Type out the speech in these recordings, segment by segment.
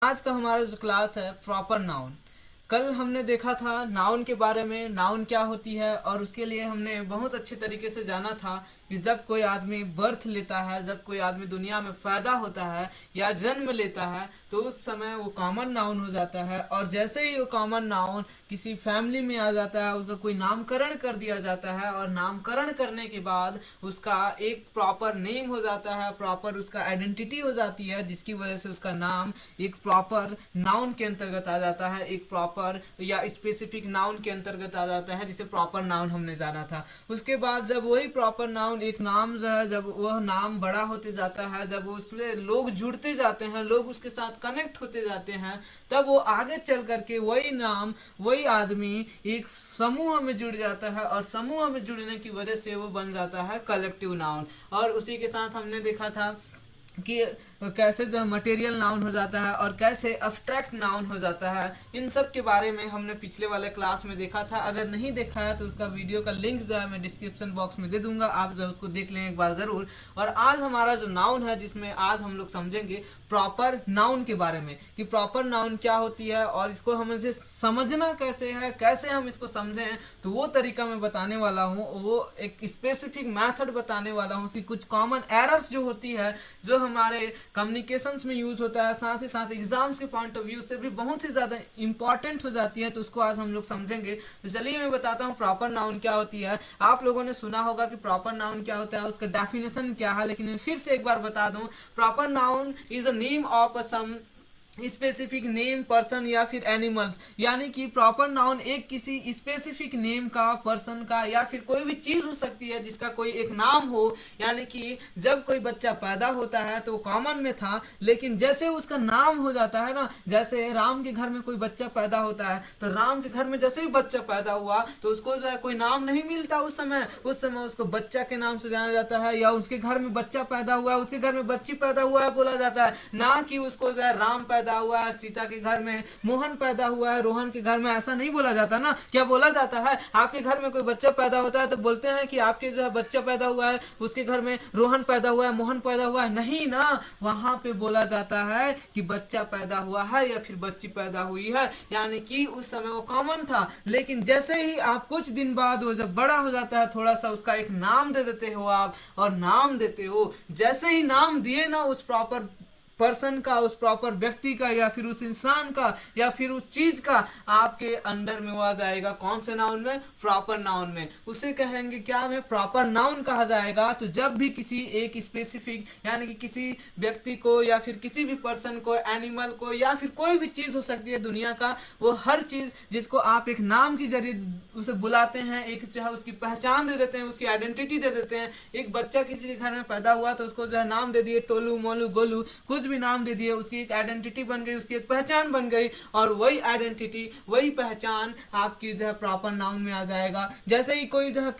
आज का हमारा जो क्लास है प्रॉपर नाउन। कल हमने देखा था नाउन के बारे में, नाउन क्या होती है, और उसके लिए हमने बहुत अच्छे तरीके से जाना था कि जब कोई आदमी बर्थ लेता है, जब कोई आदमी दुनिया में पैदा होता है या जन्म लेता है तो उस समय वो कॉमन नाउन हो जाता है। और जैसे ही वो कॉमन नाउन किसी फैमिली में आ जाता है उसका कोई नामकरण कर दिया जाता है, और नामकरण करने के बाद उसका एक प्रॉपर नेम हो जाता है, प्रॉपर उसका आइडेंटिटी हो जाती है, जिसकी वजह से उसका नाम एक प्रॉपर नाउन के अंतर्गत आ जाता है, एक प्रॉपर या स्पेसिफिक नाउन के अंतर्गत आ जाता है, जिसे प्रॉपर नाउन हमने जाना था। उसके बाद जब वही प्रॉपर नाउन एक नाम जो है, जब वह नाम बड़ा होते जाता है, जब उसमें लोग जुड़ते जाते हैं, लोग उसके साथ कनेक्ट होते जाते हैं, तब वो आगे चल करके वही नाम, वही आदमी एक समूह में जुड़ जाता है, और समूह में जुड़ने की वजह से वो बन जाता है कलेक्टिव नाउन। और उसी के साथ हमने देखा था कि कैसे जो है मटेरियल नाउन हो जाता है और कैसे अब्स्ट्रैक्ट नाउन हो जाता है। इन सब के बारे में हमने पिछले वाले क्लास में देखा था। अगर नहीं देखा है तो उसका वीडियो का लिंक जो है मैं डिस्क्रिप्शन बॉक्स में दे दूंगा, आप जो है उसको देख लें एक बार ज़रूर। और आज हमारा जो नाउन है, जिसमें आज हम लोग समझेंगे प्रॉपर नाउन के बारे में कि प्रॉपर नाउन क्या होती है और इसको हमें से समझना कैसे है, कैसे हम इसको समझें, तो वो तरीका मैं बताने वाला हूँ। वो एक स्पेसिफिक मेथड बताने वाला हूँ। उसकी कुछ कॉमन एरर्स जो होती है, जो हमारे कम्युनिकेशंस में यूज होता है, साथ ही साथ एग्जाम्स के पॉइंट ऑफ व्यू से भी बहुत ही ज़्यादा इंपॉर्टेंट हो जाती है, तो उसको आज हम लोग समझेंगे। तो चलिए मैं बताता हूँ प्रॉपर नाउन क्या होती है। आप लोगों ने सुना होगा कि प्रॉपर नाउन क्या होता है, उसका डेफिनेशन क्या है, लेकिन मैं फिर से एक बार बता दूं। Proper noun is a name of a some specific name, person या फिर एनिमल्स। यानी कि प्रॉपर नाउन एक किसी स्पेसिफिक नेम का, पर्सन का, या फिर कोई भी चीज हो सकती है जिसका कोई एक नाम हो। यानी कि जब कोई बच्चा पैदा होता है तो कॉमन में था, लेकिन जैसे उसका नाम हो जाता है ना, जैसे राम के घर में कोई बच्चा पैदा होता है तो राम के घर में जैसे ही बच्चा पैदा हुआ तो उसको जो है कोई नाम नहीं मिलता उस समय उसको बच्चा के नाम से जाना जाता है, या उसके घर में बच्चा पैदा हुआ है, उसके घर में बच्ची पैदा हुआ है बोला जाता है, ना कि उसको जो है राम पैदा हुआ है, सीता के घर में मोहन पैदा हुआ है, रोहन के घर में, ऐसा नहीं बोला जाता ना। क्या बोला जाता है, आपके घर में कोई बच्चा पैदा होता है तो बोलते हैं कि आपके जो है बच्चा पैदा हुआ है, उसके घर में रोहन पैदा हुआ है, मोहन पैदा हुआ है, नहीं ना। वहां पे बोला जाता है कि बच्चा पैदा हुआ है या फिर बच्ची पैदा हुई है। यानी कि उस समय वो कॉमन था, लेकिन जैसे ही आप कुछ दिन बाद वो जब बड़ा हो जाता है, थोड़ा सा उसका एक नाम दे देते हो आप, और नाम देते हो, जैसे ही नाम दिए ना उस प्रॉपर पर्सन का, उस प्रॉपर व्यक्ति का, या फिर उस इंसान का, या फिर उस चीज का, आपके अंडर में वो आ जाएगा कौन से नाउन में, प्रॉपर नाउन में। उसे कहेंगे क्या, में प्रॉपर नाउन कहा जाएगा। तो जब भी किसी एक स्पेसिफिक, यानी कि किसी व्यक्ति को या फिर किसी भी पर्सन को, एनिमल को, या फिर कोई भी चीज हो सकती है दुनिया का, वो हर चीज जिसको आप एक नाम के जरिए उसे बुलाते हैं, एक जो है उसकी पहचान दे देते हैं, उसकी आइडेंटिटी दे देते हैं। एक बच्चा किसी के घर में पैदा हुआ तो उसको जो है नाम दे दिए, टोलू, मोलू, गोलू, कुछ भी नाम दे दिए, उसकी एक आइडेंटिटी बन गई, उसकी एक पहचान बन गई, और वही आइडेंटिटी, वही पहचान आपकी जो है प्रॉपर नाउन में आ जाएगा। जैसे ही कोई जो है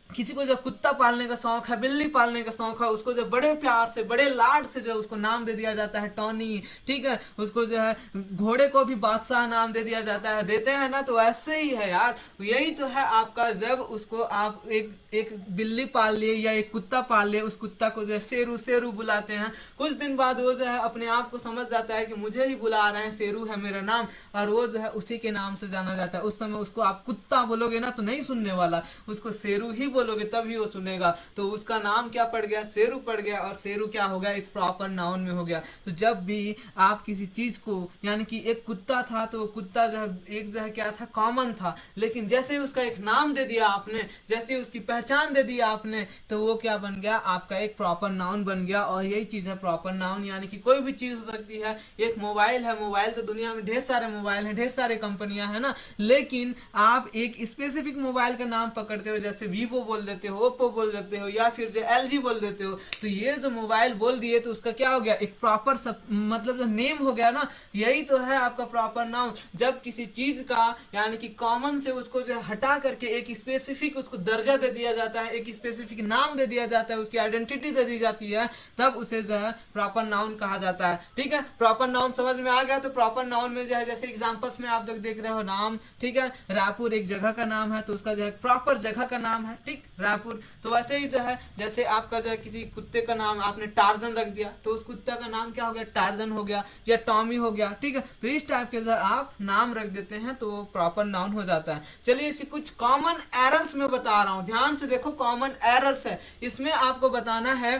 किसी को जो कुत्ता पालने का शौक है, बिल्ली पालने का शौक है, उसको जो बड़े प्यार से, बड़े लाड से जो उसको नाम दे दिया जाता है टॉनी, ठीक है। उसको जो है घोड़े को भी बादशाह नाम दे दिया जाता है, देते हैं ना। तो ऐसे ही है यार, यही तो है आपका। जब उसको आप एक बिल्ली पाल लिए या एक कुत्ता पाल लिए, उस कुत्ता को जो है शेरू शेरू बुलाते हैं। कुछ दिन बाद वो जो है अपने आप को समझ जाता है कि मुझे ही बुला रहे हैं, शेरू है मेरा नाम, और वो जो है उसी के नाम से जाना जाता है। उस समय उसको आप कुत्ता बोलोगे ना तो नहीं सुनने वाला, उसको शेरू ही बोलोगे तभी वो सुनेगा। तो उसका नाम क्या पड़ गया, शेरू पड़ गया, और शेरू क्या हो गया, एक प्रॉपर नाउन में हो गया। तो जब भी आप किसी चीज को, यानी कि एक कुत्ता था तो कुत्ता जो है एक जो है क्या था, कॉमन था, लेकिन जैसे ही उसका एक नाम दे दिया आपने, जैसे ही उसकी पहचान दे दी आपने, तो वो क्या बन गया, आपका एक प्रॉपर नाउन बन गया। और यही चीज है प्रॉपर नाउन। यानी कि कोई भी चीज हो सकती है। एक मोबाइल है, मोबाइल तो दुनिया में ढेर सारे मोबाइल हैं, ढेर सारे कंपनियां हैं ना, लेकिन आप एक स्पेसिफिक मोबाइल का नाम पकड़ते हो, जैसे वीवो बोल देते हो, ओप्पो बोल देते हो, या फिर जो एलजी बोल देते हो। तो ये जो मोबाइल बोल दिए तो उसका क्या हो गया, एक प्रॉपर मतलब जो नेम हो गया ना। यही तो है आपका प्रॉपर नाउन। जब किसी चीज का, यानी कि कॉमन से उसको जो हटा करके एक स्पेसिफिक उसको दर्जा दे दिया जाता है, एक स्पेसिफिक नाम दे दिया जाता है, उसकी आइडेंटिटी दे दी जाती है, तब उसे जो है प्रॉपर नाउन कहा जाता है। ठीक है, प्रॉपर नाउन समझ में आ गया। तो प्रॉपर नाउन में जो है, जैसे एग्जांपल्स में आप लोग देख रहे हो नाम, ठीक है, रायपुर एक जगह का नाम है तो उसका जो है प्रॉपर जगह का नाम है। ठीक है। ठीक, रायपुर। तो वैसे ही जो है, जैसे आपका जो है किसी कुत्ते का नाम आपने टार्जन रख दिया, तो उस कुत्ते का नाम क्या हो गया, टार्जन हो गया, या टॉमी हो गया, ठीक है। तो इस टाइप के जो है आप नाम रख देते हैं तो वो प्रॉपर नाउन हो जाता है। चलिए इसकी कुछ कॉमन एरर्स में बता रहा हूं, ध्यान से देखो, कॉमन एरर्स है, इसमें आपको बताना है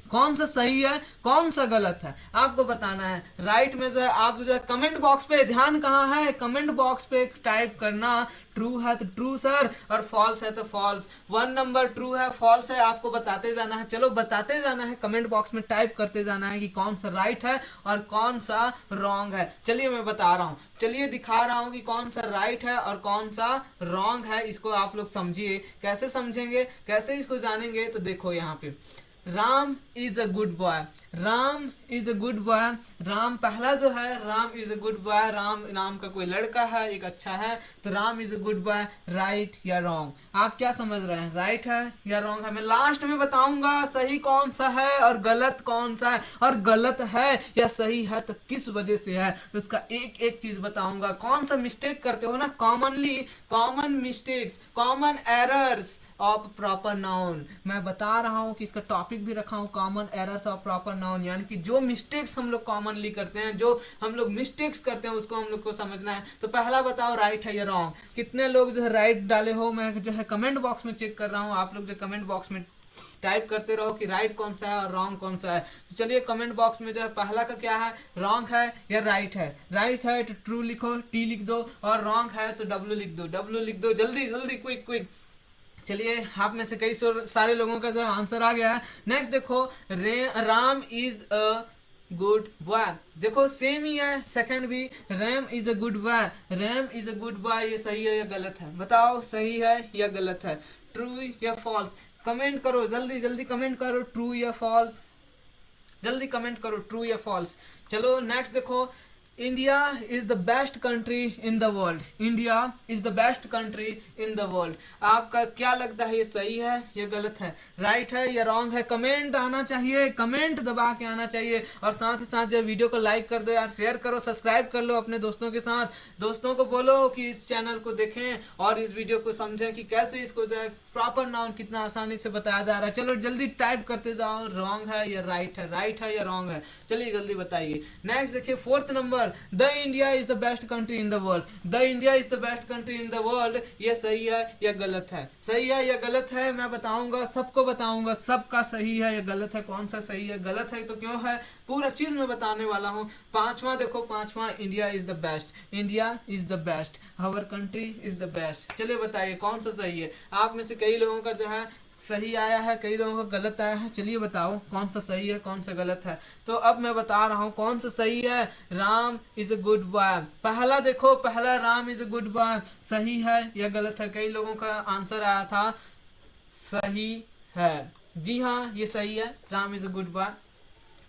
कौन सा सही है कौन सा गलत है, आपको बताना है। राइट में जो है आप जो है कमेंट बॉक्स पे, ध्यान कहाँ है, कमेंट बॉक्स पे टाइप करना, ट्रू है तो ट्रू सर, और फॉल्स है तो फॉल्स। 1 नंबर ट्रू है, फॉल्स है, आपको बताते जाना है। चलो बताते जाना है, कमेंट बॉक्स में टाइप करते जाना है कि कौन सा राइट है और कौन सा रॉन्ग है। चलिए मैं बता रहा हूँ, चलिए दिखा रहा हूँ कि कौन सा राइट है और कौन सा रॉन्ग है। इसको आप लोग समझिए, कैसे समझेंगे, कैसे इसको जानेंगे, तो देखो यहाँ पे Ram is a good boy, Ram is a good boy, Ram पहला जो है, Ram is a good boy, Ram नाम का कोई लड़का है, एक अच्छा है, तो Ram is a good boy, right या रॉन्ग, आप क्या समझ रहे हैं, राइट है या रॉन्ग है। मैं लास्ट में बताऊंगा सही कौन सा है और गलत कौन सा है, और गलत है या सही है तो किस वजह से है, उसका एक एक चीज बताऊंगा। कौन सा मिस्टेक करते हो ना commonly, common mistakes, common errors of proper noun, मैं बता रहा हूं कि इसका टॉपिक भी रखा हूं, common errors of proper noun, यानी कि जो मिस्टेक्स हम लोग कॉमनली करते हैं, जो हम लोग मिस्टेक्स करते हैं उसको हम लोग को समझना है। तो पहला बताओ राइट है या रॉन्ग, कितने लोग जो है राइट डाले हो, मैं जो है कमेंट बॉक्स में चेक कर रहा हूं, आप लोग जो कमेंट बॉक्स में टाइप करते रहो कि राइट कौन सा है और रॉन्ग कौन सा है। तो चलिए कमेंट बॉक्स में जो है पहला का क्या है, रॉन्ग है या राइट है। राइट है तो ट्रू लिखो, टी लिख दो, और रॉन्ग है तो डब्ल्यू लिख दो, डब्ल्यू लिख दो, जल्दी जल्दी, क्विक क्विक। चलिए आप में से कई सारे लोगों का जो आंसर आ गया है। नेक्स्ट देखो, Ram is a good boy, देखो सेम ही है, सेकंड भी RAM is a good boy, RAM is a good boy, ये सही है या गलत है, बताओ सही है या गलत है, ट्रू या फॉल्स, कमेंट करो जल्दी जल्दी, कमेंट करो ट्रू या फॉल्स, जल्दी कमेंट करो ट्रू या फॉल्स। चलो नेक्स्ट देखो, India is the best country in the world, India is the best country in the world, आपका क्या लगता है, ये सही है या गलत है, राइट है या रॉन्ग है, कमेंट आना चाहिए, कमेंट दबा के आना चाहिए, और साथ ही साथ जो वीडियो को लाइक कर दो यार, शेयर करो, सब्सक्राइब कर लो अपने दोस्तों के साथ, दोस्तों को बोलो कि इस चैनल को देखें और इस वीडियो को समझें कि कैसे इसको जो है प्रॉपर नाउन कितना आसानी से बताया जा रहा है। चलो जल्दी टाइप करते जाओ, रॉन्ग है या राइट है, राइट है या रॉन्ग है, चलिए जल्दी बताइए। नेक्स्ट देखिए, 4th number, the India is the best country in the world, the India is the best country in the world, ये सही है या गलत है, सही है या गलत है, मैं बताऊंगा, सबको बताऊंगा, सबका सही है या गलत है, कौन सा सही है गलत है तो क्यों है, पूरा चीज मैं बताने वाला हूँ। पांचवा देखो, पांचवा, India is the best, India is the best, our country is the best, चलिए बताइए कौन सा सही है। आप में से कई लोगों का जो है सही आया है, कई लोगों का गलत आया है, चलिए बताओ कौन सा सही है कौन सा गलत है। तो अब मैं बता रहा हूँ कौन सा सही है, Ram is a good boy, पहला देखो, पहला Ram is a good boy, सही है या गलत है, कई लोगों का आंसर आया था सही है, जी हाँ ये सही है, Ram is a good boy,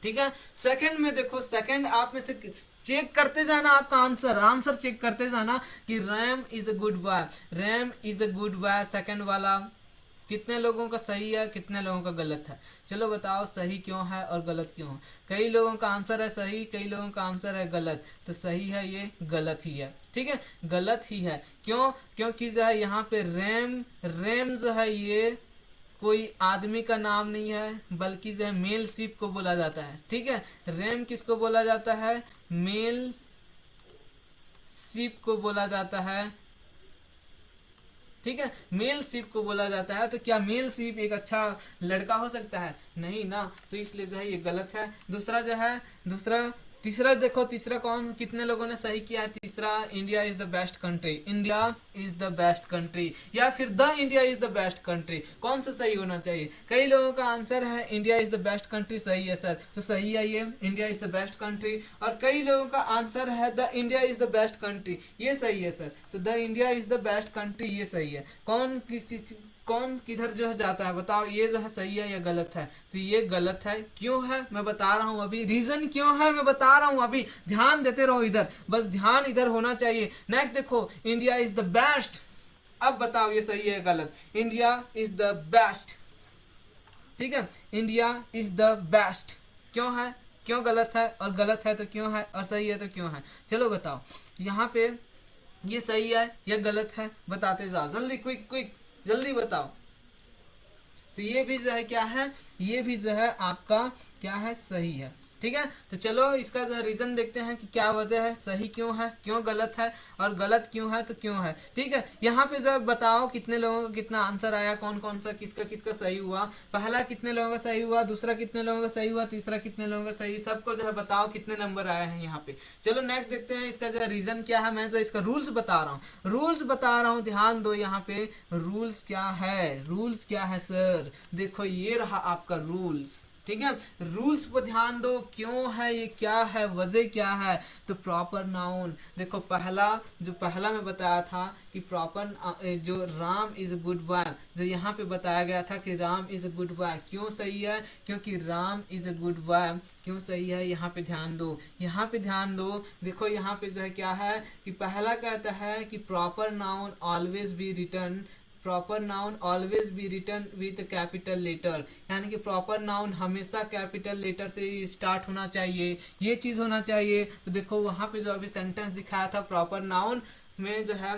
ठीक है। सेकंड में देखो, सेकंड आप में से चेक करते जाना, आपका आंसर, आंसर चेक करते जाना कि RAM is a good boy, RAM is a good boy, second वाला कितने लोगों का सही है कितने लोगों का गलत है, चलो बताओ सही क्यों है और गलत क्यों है। कई लोगों का आंसर है सही, कई लोगों का आंसर है गलत, तो सही है ये, गलत ही है, ठीक है, गलत ही है। क्यों, क्योंकि जो है यहाँ पे रैम, रैम जो है ये कोई आदमी का नाम नहीं है, बल्कि जो है मेल शिप को बोला जाता है, ठीक है। रैम किसको बोला जाता है, मेल शिप को बोला जाता है, ठीक है, मेल शिप को बोला जाता है। तो क्या मेल शिप एक अच्छा लड़का हो सकता है, नहीं ना, तो इसलिए जो है ये गलत है। दूसरा जो है, दूसरा, तीसरा देखो, तीसरा कौन, कितने लोगों ने सही किया है, तीसरा, India is the best country, India is the best country, या फिर the India is the best country, कौन सा सही होना चाहिए। कई लोगों का आंसर है India is the best country, सही है सर, तो सही है ये, India is the best country. और कई लोगों का आंसर है the India is the best country, ये सही है सर, तो the India is the best country ये सही है। कौन किधर जो है जाता है, बताओ ये जो है सही है या गलत है, तो ये गलत है। क्यों है मैं बता रहा हूँ अभी, रीजन क्यों है मैं बता रहा हूँ अभी, ध्यान देते रहो इधर, बस ध्यान इधर होना चाहिए। नेक्स्ट देखो, इंडिया इज द बेस्ट, अब बताओ ये सही है गलत, इंडिया इज द बेस्ट, ठीक है, इंडिया इज द बेस्ट, क्यों है, क्यों गलत है, और गलत है तो क्यों है, और सही है तो क्यों है, चलो बताओ यहाँ पे ये सही है या गलत है, बताते जाओ जल्दी, क्विक क्विक जल्दी बताओ, तो ये भी जो है क्या है, ये भी जो है आपका क्या है, सही है। ठीक है, तो चलो इसका जो है रीजन देखते हैं कि क्या वजह है, सही क्यों है, क्यों गलत है, और गलत क्यों है तो क्यों है। ठीक है, यहाँ पे जो है बताओ कितने लोगों का कितना आंसर आया, कौन कौन सा किसका किसका सही हुआ। पहला कितने लोगों का सही हुआ, दूसरा कितने लोगों का सही हुआ, तीसरा कितने लोगों का सही, सबको जो है बताओ कितने नंबर आए हैं यहाँ पे। चलो नेक्स्ट देखते हैं इसका जो है रीजन क्या है। मैं जो इसका रूल्स बता रहा हूँ, रूल्स बता रहा हूँ, ध्यान दो यहाँ पे। रूल्स क्या है, रूल्स क्या है सर, देखो ये रहा आपका रूल्स। ठीक है, रूल्स पर ध्यान दो, क्यों है ये, क्या है वजह, क्या है। तो प्रॉपर नाउन देखो, पहला मैं बताया था कि प्रॉपर जो Ram is a good boy, जो यहाँ पे बताया गया था कि Ram is a good boy, क्यों सही है, क्योंकि Ram is a good boy क्यों सही है। यहाँ पे ध्यान दो, यहाँ पे ध्यान दो, देखो यहाँ पे जो है क्या है कि पहला कहता है कि proper noun always be written, proper noun always be written with capital letter, यानी कि प्रॉपर नाउन हमेशा कैपिटल लेटर से स्टार्ट होना चाहिए, ये चीज होना चाहिए। तो देखो वहां पे जो अभी सेंटेंस दिखाया था प्रॉपर नाउन में जो है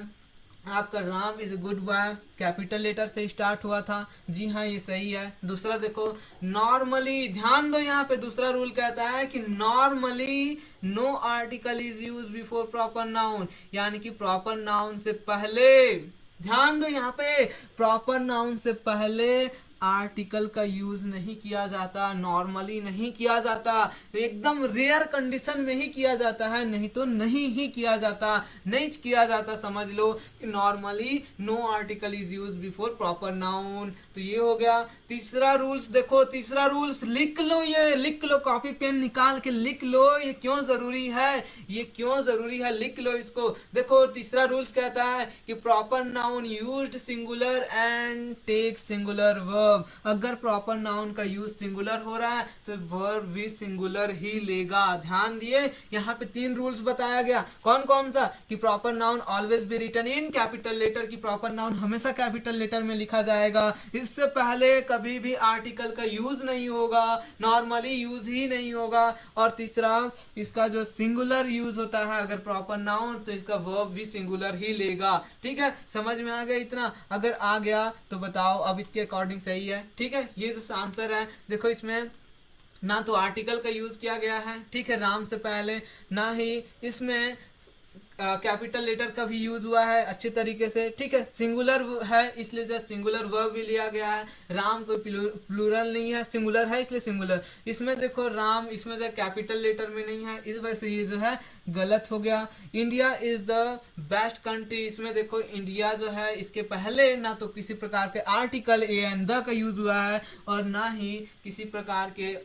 आपका Ram is a good boy capital letter से स्टार्ट हुआ था, जी हाँ ये सही है। दूसरा देखो नॉर्मली, ध्यान दो यहाँ पे दूसरा रूल कहता है कि normally no article is use before proper noun, यानी कि प्रॉपर नाउन से पहले, ध्यान दो यहाँ पे, प्रॉपर नाउन से पहले आर्टिकल का यूज नहीं किया जाता, नॉर्मली नहीं किया जाता, एकदम रेयर कंडीशन में ही किया जाता है, नहीं तो नहीं ही किया जाता, नहीं किया जाता, समझ लो कि normally no article is use before proper noun. तो ये हो गया तीसरा रूल्स। देखो तीसरा रूल्स लिख लो, ये लिख लो, कॉपी पेन निकाल के लिख लो, ये क्यों जरूरी है, ये क्यों जरूरी है, लिख लो इसको। देखो तीसरा रूल्स कहता है कि proper noun used singular and take singular verb, अगर प्रॉपर नाउन का यूज सिंगुलर हो रहा है तो वर्ब भी सिंगुलर ही लेगा। ध्यान दिए, यहाँ पे 3 रूल्स बताया गया, कौन कौन सा, कि proper noun always be written in capital letter, की प्रॉपर नाउन हमेशा कैपिटल लेटर में लिखा जाएगा, इससे पहले कभी भी आर्टिकल का यूज नहीं होगा, नॉर्मली यूज ही नहीं होगा, और तीसरा इसका जो सिंगुलर यूज होता है अगर प्रॉपर नाउन तो इसका वर्ब भी सिंगुलर ही लेगा। ठीक है, समझ में आ गया इतना, अगर आ गया तो बताओ अब इसके अकॉर्डिंग सही है। ठीक है, ये जो आंसर है देखो इसमें ना तो आर्टिकल का यूज किया गया है, ठीक है, राम से पहले, ना ही इसमें कैपिटल लेटर का भी यूज हुआ है अच्छे तरीके से। ठीक है, सिंगुलर है इसलिए जो सिंगुलर वर्ब भी लिया गया है, राम कोई प्लूरल नहीं है, सिंगुलर है इसलिए सिंगुलर। इसमें देखो राम इसमें जो कैपिटल लेटर में नहीं है, इस वजह से ये जो है गलत हो गया। India is the best country, इसमें देखो इंडिया जो है इसके पहले ना तो किसी प्रकार के आर्टिकल ए एंड द का यूज हुआ है और ना ही किसी प्रकार के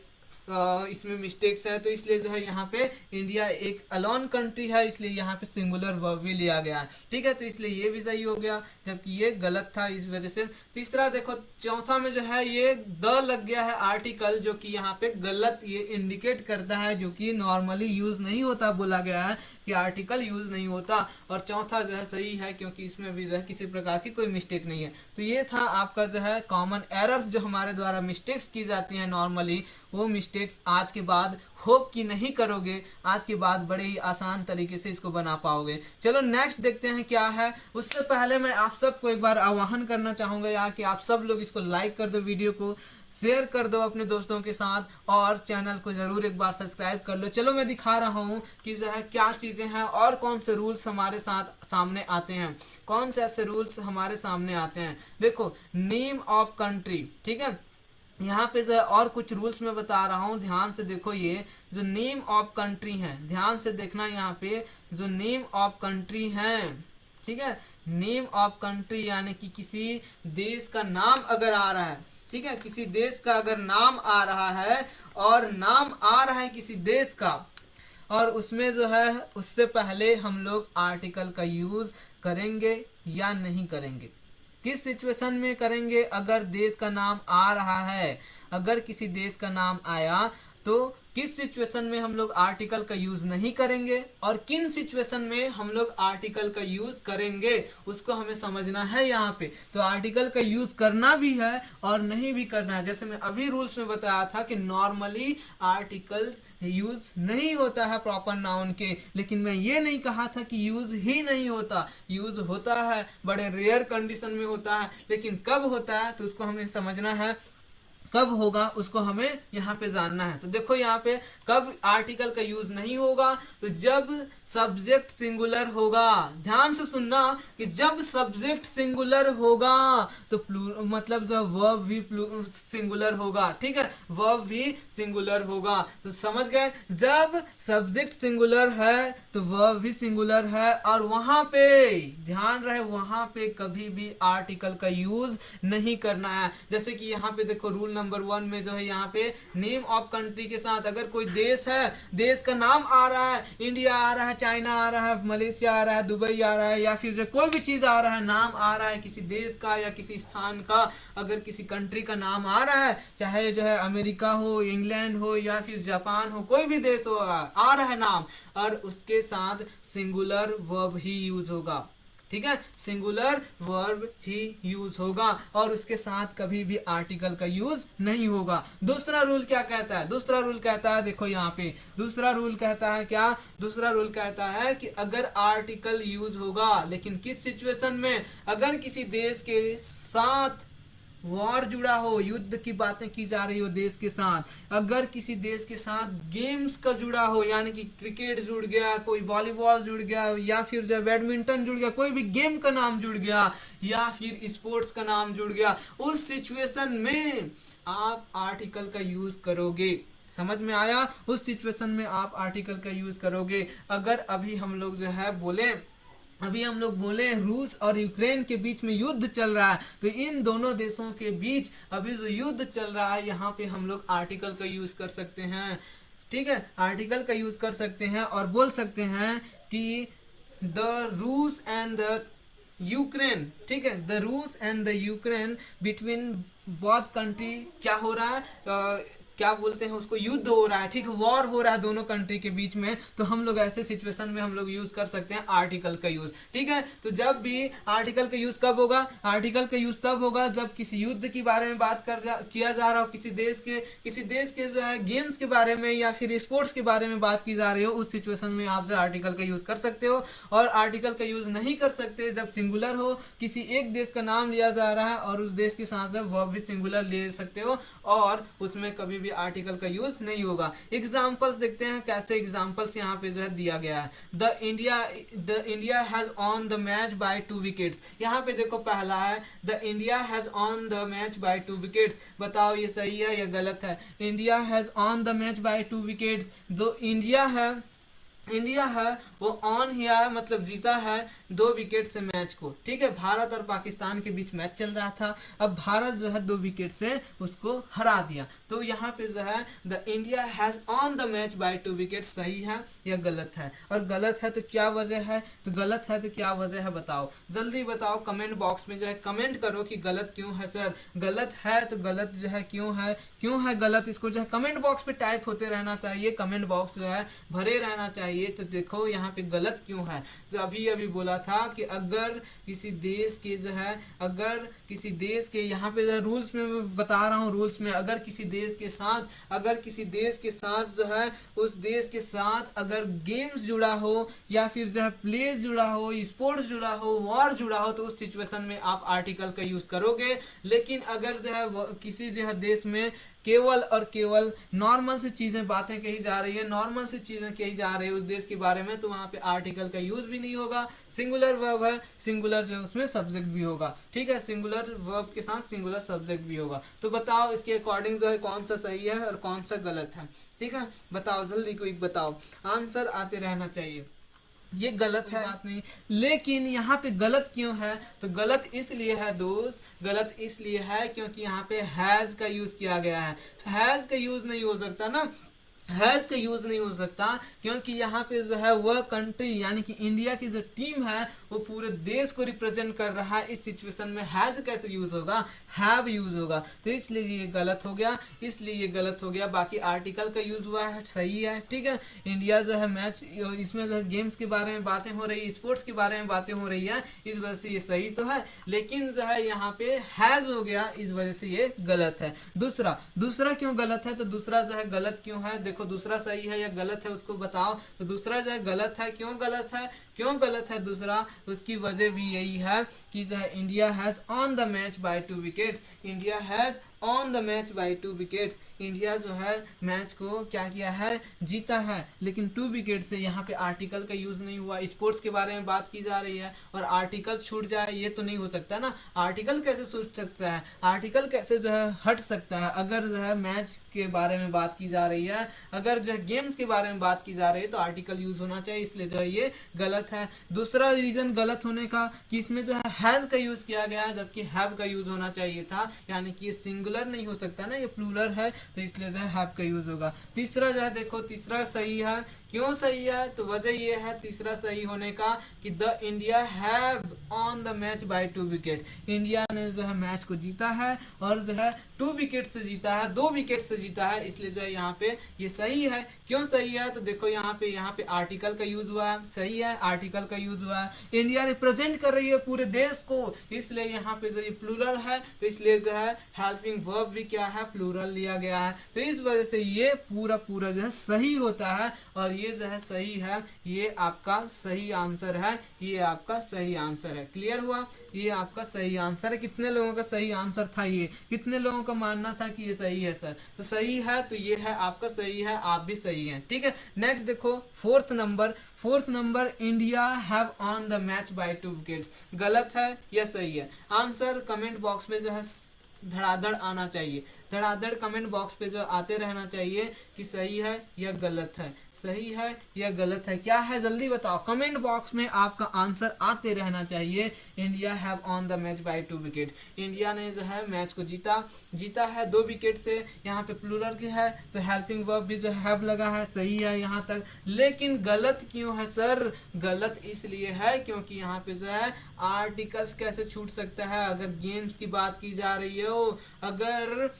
इसमें मिस्टेक्स है, तो इसलिए जो है यहाँ पे इंडिया एक अलोन कंट्री है, इसलिए यहाँ पे सिंगुलर वर्ब भी लिया गया है। ठीक है, तो इसलिए ये भी सही हो गया जबकि ये गलत था इस वजह से। तीसरा देखो, चौथा में जो है ये द लग गया है आर्टिकल, जो कि यहाँ पे गलत ये इंडिकेट करता है, जो कि नॉर्मली यूज नहीं होता, बोला गया है कि आर्टिकल यूज नहीं होता। और चौथा जो है सही है क्योंकि इसमें भी जो है किसी प्रकार की कोई मिस्टेक नहीं है। तो ये था आपका जो है कॉमन एरर्स, जो हमारे द्वारा मिस्टेक्स की जाती हैं नॉर्मली, वो मिस्टेक्स आज के बाद होप कि नहीं करोगे, आज के बाद बड़े ही आसान तरीके से इसको बना पाओगे। चलो नेक्स्ट देखते हैं क्या है। उससे पहले मैं आप सबको एक बार आह्वान करना चाहूंगा यार कि आप सब लोग इसको लाइक कर दो, वीडियो को शेयर कर दो अपने दोस्तों के साथ, और चैनल को जरूर एक बार सब्सक्राइब कर लो। चलो मैं दिखा रहा हूँ कि जो है क्या चीजें हैं और कौन से रूल्स हमारे साथ सामने आते हैं, कौन से ऐसे रूल्स हमारे सामने आते हैं। देखो नेम ऑफ कंट्री, ठीक है, यहाँ पे जो है और कुछ रूल्स मैं बता रहा हूँ, ध्यान से देखो। ये जो नेम ऑफ कंट्री है, ध्यान से देखना, यहाँ पे जो नेम ऑफ कंट्री है, ठीक है, नेम ऑफ कंट्री यानी कि किसी देश का नाम अगर आ रहा है, ठीक है, किसी देश का अगर नाम आ रहा है और नाम आ रहा है किसी देश का, और उसमें जो है उससे पहले हम लोग आर्टिकल का यूज करेंगे या नहीं करेंगे, किस सिचुएशन में करेंगे। अगर देश का नाम आ रहा है, अगर किसी देश का नाम आया तो किस सिचुएशन में हम लोग आर्टिकल का यूज नहीं करेंगे और किन सिचुएशन में हम लोग आर्टिकल का यूज करेंगे, उसको हमें समझना है यहाँ पे। तो आर्टिकल का यूज करना भी है और नहीं भी करना है। जैसे मैं अभी रूल्स में बताया था कि नॉर्मली आर्टिकल्स यूज नहीं होता है प्रॉपर नाउन के, लेकिन मैं ये नहीं कहा था कि यूज ही नहीं होता, यूज होता है, बड़े रेयर कंडीशन में होता है, लेकिन कब होता है तो उसको हमें समझना है, कब होगा उसको हमें यहाँ पे जानना है। तो देखो यहाँ पे कब आर्टिकल का यूज नहीं होगा, तो जब सब्जेक्ट सिंगुलर होगा। ध्यान से सुनना कि जब सब्जेक्ट सिंगुलर होगा तो मतलब जब वर्ब भी सिंगुलर होगा, ठीक है, वर्ब भी सिंगुलर होगा। तो समझ गए, जब सब्जेक्ट सिंगुलर है तो वर्ब भी सिंगुलर है, और वहां पे ध्यान रहे वहां पे कभी भी आर्टिकल का यूज नहीं करना है। जैसे कि यहाँ पे देखो रूल नंबर 1 में जो है यहाँ पे नेम ऑफ कंट्री के साथ अगर कोई देश है, देश का नाम आ रहा है, इंडिया आ रहा है, चाइना आ रहा है, मलेशिया आ रहा है, दुबई आ रहा है, या फिर जो कोई भी चीज आ रहा है, नाम आ रहा है किसी देश का या किसी स्थान का, अगर किसी कंट्री का नाम आ रहा है, चाहे जो है अमेरिका हो, इंग्लैंड हो या फिर जापान हो, कोई भी देश हो, आ रहा है नाम, और उसके साथ सिंगुलर वर्ब ही यूज होगा, ठीक है, सिंगुलर वर्ब ही यूज होगा और उसके साथ कभी भी आर्टिकल का यूज नहीं होगा। दूसरा रूल क्या कहता है? दूसरा रूल कहता है, देखो यहाँ पे दूसरा रूल कहता है क्या? दूसरा रूल कहता है कि अगर आर्टिकल यूज होगा, लेकिन किस सिचुएशन में? अगर किसी देश के साथ वॉर जुड़ा हो, युद्ध की बातें की जा रही हो देश के साथ, अगर किसी देश के साथ गेम्स का जुड़ा हो, यानी कि क्रिकेट जुड़ गया, कोई वॉलीबॉल जुड़ गया, या फिर जो बैडमिंटन जुड़ गया, कोई भी गेम का नाम जुड़ गया, या फिर स्पोर्ट्स का नाम जुड़ गया, उस सिचुएशन में आप आर्टिकल का यूज करोगे। समझ में आया? उस सिचुएशन में आप आर्टिकल का यूज करोगे। अगर अभी हम लोग जो है बोले रूस और यूक्रेन के बीच में युद्ध चल रहा है, तो इन दोनों देशों के बीच अभी जो युद्ध चल रहा है, यहाँ पे हम लोग आर्टिकल का यूज कर सकते हैं, ठीक है, आर्टिकल का यूज कर सकते हैं और बोल सकते हैं कि द रूस एंड द यूक्रेन, ठीक है, द रूस and the Ukraine between both country क्या हो रहा है, क्या बोलते हैं उसको, युद्ध हो रहा है, ठीक है, वॉर हो रहा है दोनों कंट्री के बीच में। तो हम लोग ऐसे सिचुएशन में हम लोग यूज कर सकते हैं आर्टिकल का यूज, ठीक है। तो जब भी आर्टिकल का यूज कब होगा? आर्टिकल का यूज तब होगा जब किसी युद्ध के बारे में बात किया जा रहा हो, किसी देश के जो है गेम्स के बारे में या फिर स्पोर्ट्स के बारे में बात की जा रही हो, उस सिचुएशन में आप जो आर्टिकल का यूज कर सकते हो। और आर्टिकल का यूज नहीं कर सकते जब सिंगुलर हो, किसी एक देश का नाम लिया जा रहा है और उस देश के साथ वर्ब भी सिंगुलर ले सकते हो, और उसमें कभी भी आर्टिकल का यूज नहीं होगा। एग्जांपल्स देखते हैं कैसे एग्जांपल्स यहाँ पे जो है दिया गया है। The India has on the match by 2 wickets. यहाँ पे देखो पहला है the India has on the match by 2 wickets. बताओ ये सही है या गलत है? India has on the match by 2 wickets. जो इंडिया है वो ऑन किया है, मतलब जीता है 2 विकेट से मैच को, ठीक है। भारत और पाकिस्तान के बीच मैच चल रहा था, अब भारत जो है 2 विकेट से उसको हरा दिया। तो यहाँ पे जो है the India has on the match by 2 wicket सही है या गलत है? और गलत है तो क्या वजह है? तो गलत है तो क्या वजह है बताओ, जल्दी बताओ, कमेंट बॉक्स में जो है कमेंट करो कि गलत क्यों है सर। गलत है तो गलत जो है क्यों है गलत, इसको जो है कमेंट बॉक्स पे टाइप होते रहना चाहिए, कमेंट बॉक्स जो है भरे रहना चाहिए। तो देखो यहाँ पे गलत क्यों है। तो अभी बोला था कि अगर किसी देश के जो है, अगर किसी देश के, यहाँ पे रूल्स में मैं बता रहा हूँ, रूल्स में अगर किसी देश के साथ जो है उस देश के साथ अगर गेम्स जुड़ा हो या फिर जो है प्लेस जुड़ा हो, स्पोर्ट्स जुड़ा हो, वॉर जुड़ा हो, तो उस सिचुएशन में आप आर्टिकल का यूज करोगे। लेकिन अगर जो है किसी जो है देश में केवल और केवल नॉर्मल से चीजें बातें कही जा रही है, नॉर्मल से चीजें कही जा रही है उस देश के बारे में, तो वहां पे आर्टिकल का यूज भी नहीं होगा। सिंगुलर वर्ब है, सिंगुलर जो है उसमें सब्जेक्ट भी होगा, ठीक है, सिंगुलर वर्ब के साथ सिंगुलर सब्जेक्ट भी होगा। तो बताओ इसके अकॉर्डिंग जो है कौन सा सही है और कौन सा गलत है, ठीक है, बताओ जल्दी क्विक बताओ, आंसर आते रहना चाहिए। ये गलत है, बात नहीं, लेकिन यहाँ पे गलत क्यों है? तो गलत इसलिए है दोस्त, गलत इसलिए है क्योंकि यहाँ पे हैज का यूज किया गया है। हैज का यूज नहीं हो सकता ना, हैज का यूज नहीं हो सकता, क्योंकि यहाँ पे जो है वह कंट्री यानी कि इंडिया की जो टीम है वो पूरे देश को रिप्रेजेंट कर रहा है। इस सिचुएशन में हैज कैसे यूज होगा, हैव यूज होगा, तो इसलिए ये गलत हो गया, इसलिए ये गलत हो गया। बाकी आर्टिकल का यूज हुआ है, सही है, ठीक है। इंडिया जो है मैच, इसमें जो है गेम्स के बारे में बातें हो रही है, स्पोर्ट्स के बारे में बातें हो रही है, इस वजह से ये सही तो है, लेकिन जो है यहाँ पे हैज हो गया, इस वजह से ये गलत है। दूसरा क्यों गलत है, तो दूसरा जो है गलत क्यों है, देखो दूसरा सही है या गलत है उसको बताओ। तो दूसरा जो है गलत है, क्यों गलत है दूसरा, उसकी वजह भी यही है कि जो है India has on the match by 2 wickets, India has on the match by 2 wickets, India जो है मैच को क्या किया है, जीता है, लेकिन 2 विकेट से। यहाँ पे आर्टिकल का यूज नहीं हुआ, स्पोर्ट्स के बारे में बात की जा रही है और आर्टिकल छूट जाए, ये तो नहीं हो सकता ना। आर्टिकल कैसे छूट सकता है, आर्टिकल कैसे जो है हट सकता है, अगर जो है मैच के बारे में बात की जा रही है, अगर जो है गेम्स के बारे में बात की जा रही है, तो आर्टिकल यूज होना चाहिए, इसलिए जो है ये गलत है। दूसरा रीजन गलत होने का कि इसमें जो है हैज का यूज किया गया है, जबकि हैव का यूज होना चाहिए था, यानी कि ये सिंगुलर नहीं हो सकता ना, ये प्लूरल है, तो इसलिए जो है हैव का यूज होगा। तीसरा जो है देखो, तीसरा सही है, क्यों सही है, तो वजह ये है तीसरा सही होने का कि the India have on the match by 2 wicket, India ने जो है मैच को जीता है और जो है 2 विकेट से जीता है, 2 विकेट से जीता है, इसलिए जो है यहाँ पे ये सही है। क्यों सही है, तो देखो यहाँ पे आर्टिकल का यूज हुआ है, सही है, आर्टिकल का यूज हुआ है, इंडिया रिप्रेजेंट कर रही है पूरे देश को, इसलिए यहाँ पे जो ये प्लूरल है, तो इसलिए जो है हेल्पिंग वर्ब भी क्या है, प्लूरल लिया गया है, तो इस वजह से ये पूरा जो है सही होता है, और ये जो है सही है, ये आपका सही आंसर है, ये आपका सही आंसर है। क्लियर हुआ, ये आपका सही आंसर है। कितने लोगों का सही आंसर था, ये कितने लोगों का मानना था कि ये सही है सर, तो सही है, तो ये है आपका सही है, आप भी सही हैं, ठीक है। नेक्स्ट देखो, fourth number India have on the match by 2 wickets, गलत है या सही है, आंसर कमेंट बॉक्स में जो है धड़ाधड़ आना चाहिए, धड़ाधड़ कमेंट बॉक्स पे जो आते रहना चाहिए कि सही है या गलत है, सही है या गलत है, क्या है जल्दी बताओ, कमेंट बॉक्स में आपका आंसर आते रहना चाहिए। India have on the match by 2 wicket, India ने जो है मैच को जीता है 2 विकेट से, यहाँ पे प्लूरल की है, तो हेल्पिंग वर्ब भी जो हैव लगा है, सही है यहाँ तक, लेकिन गलत क्यों है सर, गलत इसलिए है क्योंकि यहाँ पे जो है आर्टिकल्स कैसे छूट सकता है, अगर गेम्स की बात की जा रही है, अगर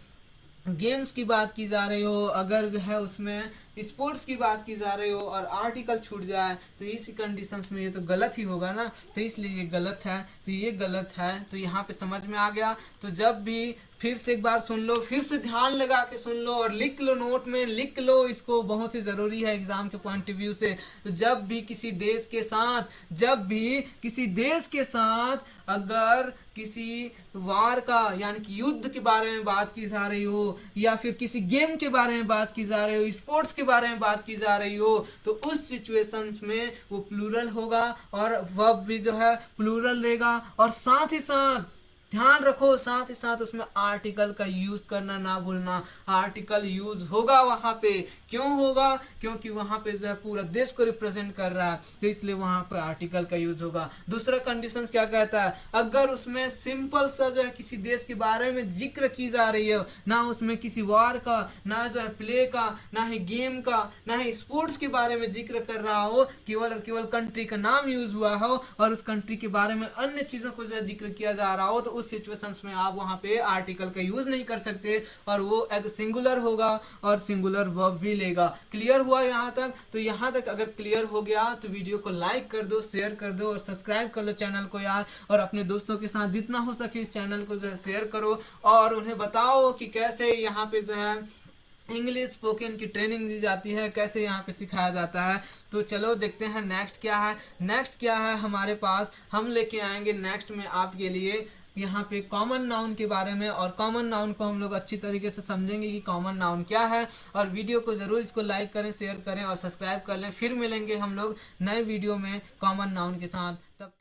गेम्स की बात की जा रही हो, अगर जो है उसमें स्पोर्ट्स की बात की जा रही हो और आर्टिकल छूट जाए, तो इसी कंडीशंस में ये तो गलत ही होगा ना, तो इसलिए ये गलत है, तो ये गलत है, तो यहाँ पे समझ में आ गया। तो जब भी फिर से एक बार सुन लो, फिर से ध्यान लगा के सुन लो और लिख लो, नोट में लिख लो, इसको बहुत ही ज़रूरी है एग्जाम के पॉइंट ऑफ व्यू से। तो जब भी किसी देश के साथ अगर किसी वार का यानी कि युद्ध के बारे में बात की जा रही हो, या फिर किसी गेम के बारे में बात की जा रही हो, स्पोर्ट्स के बारे में बात की जा रही हो, तो उस सिचुएशंस में वो प्लूरल होगा और वर्ब भी जो है प्लूरल लेगा, और साथ ही साथ ध्यान रखो, साथ ही साथ उसमें आर्टिकल का यूज करना ना भूलना, आर्टिकल यूज होगा वहां पे, क्यों होगा, क्योंकि वहां पे जो है पूरा देश को रिप्रेजेंट कर रहा है, तो इसलिए वहां पे आर्टिकल का यूज होगा। दूसरा कंडीशन क्या कहता है, अगर उसमें सिंपल सा जो है किसी देश के बारे में जिक्र की जा रही है, ना उसमें किसी वार का, ना जो है प्ले का, ना ही गेम का, ना ही स्पोर्ट्स के बारे में जिक्र कर रहा हो, केवल और केवल कंट्री का नाम यूज हुआ हो और उस कंट्री के बारे में अन्य चीजों को जो है जिक्र किया जा रहा हो, तो उस सिचुएशंस में आप वहां पे आर्टिकल का यूज नहीं कर सकते और वो एज ए सिंगुलर होगा और सिंगुलर वर्ब भी लेगा। क्लियर हुआ यहाँ तक? तो यहाँ तक अगर क्लियर हो गया तो वीडियो को लाइक कर दो, शेयर कर दो और सब्सक्राइब कर लो चैनल को यार, और अपने दोस्तों के साथ जितना हो सके इस चैनल को जो है शेयर करो और उन्हें बताओ कि कैसे यहाँ पे जो है इंग्लिश स्पोकन की ट्रेनिंग दी जाती है, कैसे यहाँ पे सिखाया जाता है। तो चलो देखते हैं नेक्स्ट क्या है हमारे पास। हम लेके आएंगे नेक्स्ट में आपके लिए यहाँ पे कॉमन नाउन के बारे में, और कॉमन नाउन को हम लोग अच्छी तरीके से समझेंगे कि कॉमन नाउन क्या है। और वीडियो को ज़रूर इसको लाइक करें, शेयर करें और सब्सक्राइब कर लें। फिर मिलेंगे हम लोग नए वीडियो में कॉमन नाउन के साथ। तब